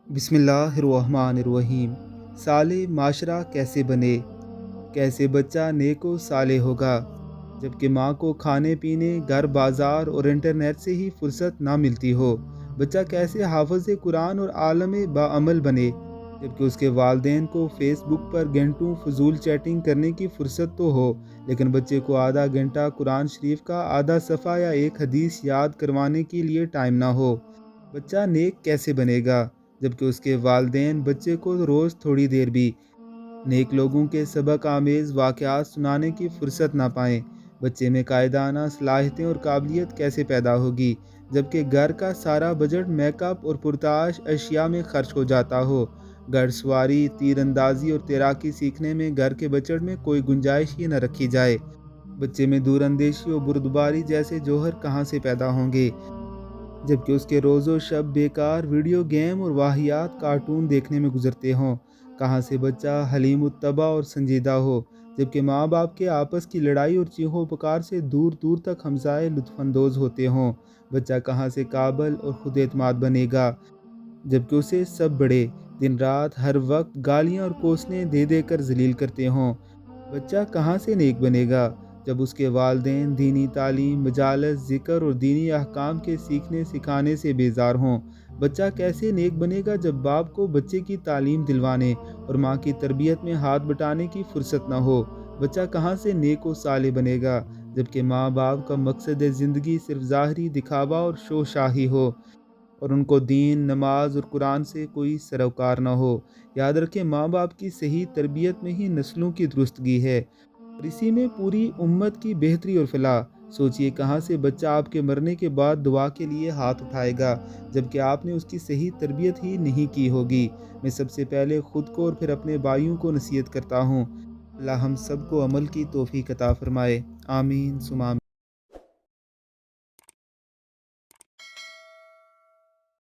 बिस्मिल्लाहिर्रहमानिर्रहीम। साले माशरा कैसे बने? कैसे बच्चा नेक व साले होगा जबकि माँ को खाने पीने, घर बाजार और इंटरनेट से ही फुर्सत ना मिलती हो। बच्चा कैसे हाफिज़ कुरान और आलम बाअमल बने जबकि उसके वालिदैन को फेसबुक पर घंटों फजूल चैटिंग करने की फुर्सत तो हो, लेकिन बच्चे को आधा घंटा कुरान शरीफ का आधा सफ़ा या एक हदीस याद करवाने के लिए टाइम ना हो। बच्चा नेक कैसे बनेगा जबकि उसके वालिदैन बच्चे को रोज़ थोड़ी देर भी नेक लोगों के सबक आमेज़ वाक़यात सुनाने की फ़ुर्सत ना पाएँ। बच्चे में कायदाना सलाहियतें और काबिलियत कैसे पैदा होगी जबकि घर का सारा बजट मेकअप और पुरताश अशिया में खर्च हो जाता हो। घड़सवारी, तीरंदाजी और तैराकी सीखने में घर के बजट में कोई गुंजाइश ही न रखी जाए। बच्चे में दूरअंदेशी और बुर्दबारी जैसे जौहर कहाँ से पैदा होंगे जबकि उसके रोज़ो शब बेकार वीडियो गेम और वाहियात कार्टून देखने में गुजरते हों। कहाँ से बच्चा हलीम उत्तबा और संजीदा हो जबकि माँ बाप के आपस की लड़ाई और चीखों पुकार से दूर दूर तक हमसाए लुत्फानंदोज़ होते हों। बच्चा कहाँ से काबल और खुद एतमाद बनेगा जबकि उसे सब बड़े दिन रात हर वक्त गालियाँ और कोसने दे देकर जलील करते हों। बच्चा कहाँ से नेक बनेगा जब उसके वालिदैन दीनी तालीम, मजालस, ज़िक्र और दीनी अहकाम के सीखने सिखाने से बेजार हों। बच्चा कैसे नेक बनेगा जब बाप को बच्चे की तालीम दिलवाने और माँ की तरबियत में हाथ बटाने की फुर्सत न हो। बच्चा कहाँ से नेक व साले बनेगा जबकि माँ बाप का मकसद ज़िंदगी सिर्फ ज़ाहरी दिखावा और शोशाही हो और उनको दीन, नमाज और कुरान से कोई सरोकार न हो। याद रखें, माँ बाप की सही तरबियत में ही नस्लों की दुरुस्तगी है और इसी में पूरी उम्मत की बेहतरी और फलाह। सोचिए, कहाँ से बच्चा आपके मरने के बाद दुआ के लिए हाथ उठाएगा जबकि आपने उसकी सही तरबियत ही नहीं की होगी। मैं सबसे पहले ख़ुद को और फिर अपने भाइयों को नसीहत करता हूँ। अल्लाह हम सबको अमल की तौफीक अता फरमाए। आमीन सुमा आमीन।